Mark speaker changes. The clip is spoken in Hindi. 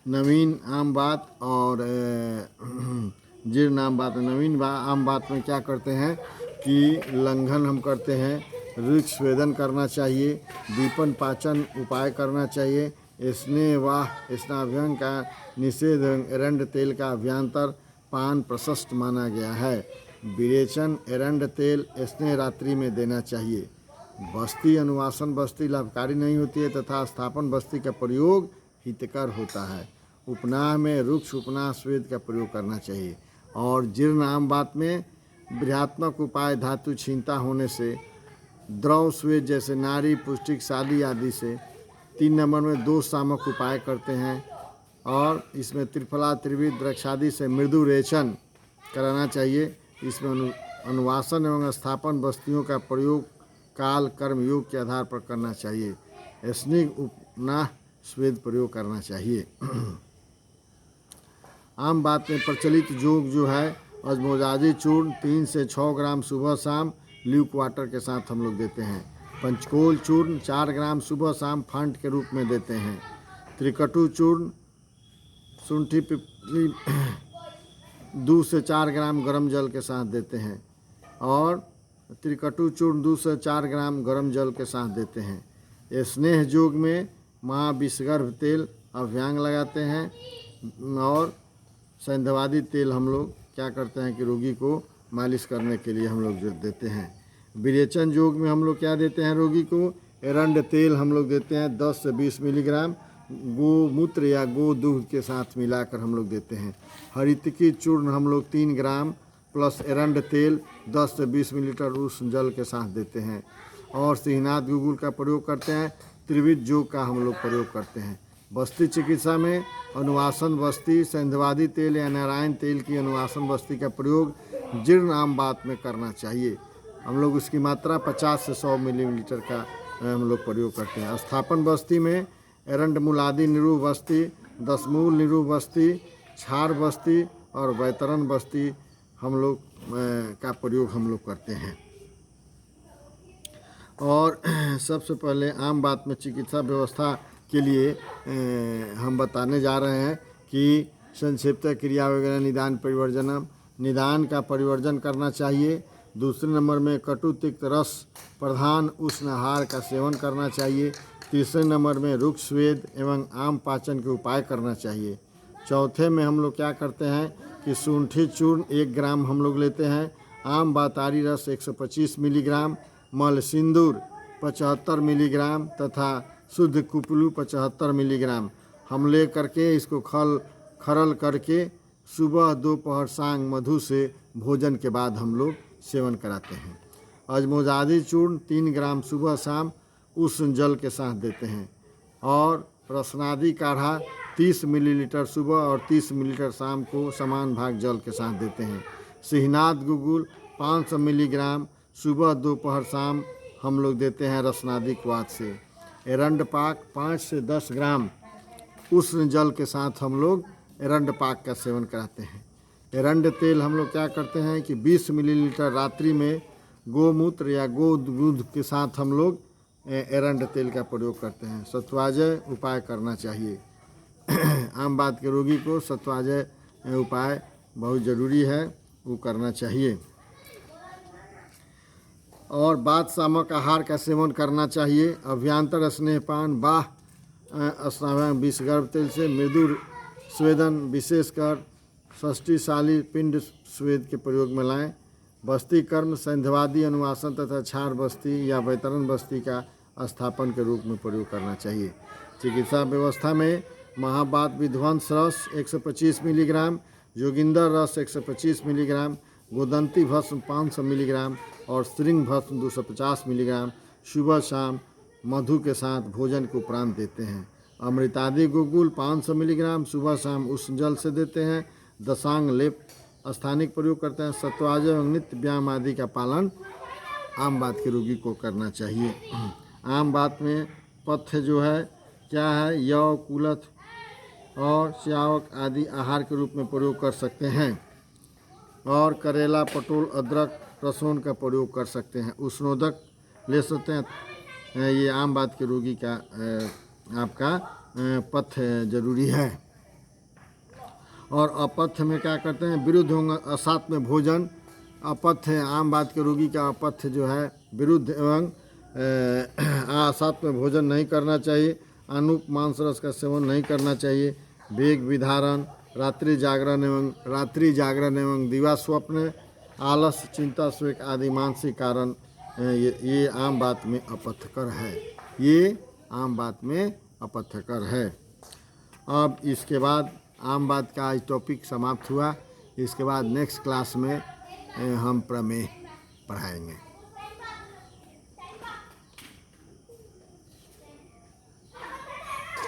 Speaker 1: नवीन आम बात और जीर्ण आम बात। नवीन आम बात में क्या करते हैं कि लंघन हम करते हैं, ऋक् स्वेदन करना चाहिए, दीपन पाचन उपाय करना चाहिए, स्नेह व स्नाभ्यंग का निषेध, एरंड तेल का अभ्यंतर पान प्रशस्त माना गया है। विरेचन एरंड तेल स्नेह रात्रि में देना चाहिए। बस्ती अनुवासन बस्ती लाभकारी नहीं होती है तथा स्थापन बस्ती का प्रयोग हितकर होता है। उपनाह में रुक्ष उपनाह स्वेद का प्रयोग करना चाहिए। और जीर्ण आम बात में बृहत्मक उपाय धातु छीनता होने से, द्रव स्वेद जैसे नारी पुष्टिक साली आदि से। 3 नंबर में 2 शामक उपाय करते हैं और इसमें त्रिफला त्रिविध द्रक्षादि से मृदु रेचन कराना चाहिए। इसमें अनुवासन एवं स्थापन बस्तियों का प्रयोग काल कर्म योग के आधार पर करना चाहिए। स्निग्ध उपनाह स्वेद प्रयोग करना चाहिए। आम बात में प्रचलित योग जो है अजमोजादी चूर्ण 3 से 6 ग्राम सुबह शाम ल्यूक वाटर के साथ हम लोग देते हैं। पंचकोल चूर्ण 4 ग्राम सुबह शाम फंड के रूप में देते हैं। त्रिकटु चूर्ण शुंठी पिपली 2 से 4 ग्राम गर्म जल के साथ देते हैं और त्रिकटु चूर्ण 2 से 4 ग्राम गर्म जल के साथ देते हैं। स्नेह योग में महाविषगर्भ तेल अभ्यंग लगाते हैं और सैंधवादी तेल हम लोग क्या करते हैं कि रोगी को मालिश करने के लिए हम लोग देते हैं। विरेचन योग में हम लोग क्या देते हैं रोगी को, एरंड तेल हम लोग देते हैं 10 से 20 मिलीग्राम गोमूत्र या गो दूध के साथ मिलाकर हम लोग देते हैं। हरितकी चूर्ण हम लोग 3 ग्राम प्लस एरंड तेल 10 से 20 मिलीलीटर उष्ण जल के साथ देते हैं। और सिंहनाथ गुगुल का प्रयोग करते हैं। त्रिविध योग का हम लोग प्रयोग करते हैं। बस्ती चिकित्सा में अनुवासन बस्ती, सैंधवादी तेल या नारायण तेल की अनुवासन बस्ती का प्रयोग जीर्ण आम बात में करना चाहिए। हम लोग उसकी मात्रा 50 से 100 मिलीलीटर का हम लोग प्रयोग करते हैं। स्थापन बस्ती में एरंड मूलादि निरूह बस्ती, दसमूल निरूह बस्ती, क्षार बस्ती और वैतरण बस्ती हम लोग का प्रयोग हम लोग करते हैं। और सबसे पहले आम बात में चिकित्सा व्यवस्था के लिए हम बताने जा रहे हैं कि संक्षिप्त क्रिया वगैरह निदान परिवर्जनम, निदान का परिवर्जन करना चाहिए। दूसरे नंबर में कटु तिक्त रस प्रधान उष्ण आहार का सेवन करना चाहिए। तीसरे नंबर में रुक्ष स्वेद एवं आम पाचन के उपाय करना चाहिए। चौथे में हम लोग क्या करते हैं कि शुंठी चूर्ण 1 ग्राम हम लोग लेते हैं। आम बातारी रस 125 मिलीग्राम, मल सिंदूर 75 मिलीग्राम तथा शुद्ध कुपलू 75 मिलीग्राम हम ले करके इसको खरल करके सुबह दोपहर सांझ मधु से भोजन के बाद हम लोग सेवन कराते हैं। अजमोजादी चूर्ण 3 ग्राम सुबह शाम उष्ण जल के साथ देते हैं। और रसनादी काढ़ा 30 मिलीलीटर सुबह और 30 मिलीलीटर शाम को समान भाग जल के साथ देते हैं। सिंहनाथ गुगुल 500 मिलीग्राम सुबह दोपहर शाम हम लोग देते हैं रसनादी क्वाथ से। एरंड पाक 5 से 10 ग्राम उष्ण जल के साथ हम लोग एरंड पाक का सेवन कराते हैं। एरंड तेल हम लोग क्या करते हैं कि 20 मिलीलीटर रात्रि में गोमूत्र या गो दूध के साथ हम लोग एरंड तेल का प्रयोग करते हैं। सत्वाजय उपाय करना चाहिए। आम बात के रोगी को सत्वाजय उपाय बहुत ज़रूरी है, वो करना चाहिए। और बात शामक आहार का सेवन करना चाहिए। अभ्यंतर स्नेहपान बाह स्नाभ्यंग विषगर्भ तेल से मृदु स्वेदन विशेषकर षष्ठीशाली पिंड स्वेद के प्रयोग में लाएं। बस्ती कर्म सैंधवादी अनुवासन तथा क्षार बस्ती या वैतरण बस्ती का स्थापन के रूप में प्रयोग करना चाहिए। चिकित्सा व्यवस्था में महाबात विध्वंस रस 125 मिलीग्राम, जोगिंदर रस 125 मिलीग्राम, गोदंती भस्म 500 मिलीग्राम और श्रृंग भस्म 250 मिलीग्राम सुबह शाम मधु के साथ भोजन के उपरांत देते हैं। अमृतादि गुगुल 500 मिलीग्राम सुबह शाम उष्ण जल से देते हैं। दशांग लेप स्थानिक प्रयोग करते हैं। सत्वाजय एवं नित्य व्यायाम आदि का पालन आम बात के रोगी को करना चाहिए। आम बात में पथ्य जो है क्या है, यव कुलथ और च्यावक आदि आहार के रूप में प्रयोग कर सकते हैं। और करेला पटोल अदरक रसोन का प्रयोग कर सकते हैं। उष्णोदक ले सकते हैं। ये आम बात के रोगी का आपका पथ्य जरूरी है। और अपथ्य में क्या करते हैं, विरुद्ध होंगे असात में भोजन। अपथ्य आम बात के रोगी का अपथ्य जो है विरुद्ध एवं असात में भोजन नहीं करना चाहिए। अनुप मांस रस का सेवन नहीं करना चाहिए। वेग विधारण, रात्रि जागरण एवं दिवा स्वप्न, आलस, चिंता, स्वेग आदि मानसिक कारण ये आम बात में अपथ्यकर है। ये आम बात में अपथ्यकर है। अब इसके बाद आम बात का आज टॉपिक समाप्त हुआ। इसके बाद नेक्स्ट क्लास में हम प्रमेय पढ़ाएंगे।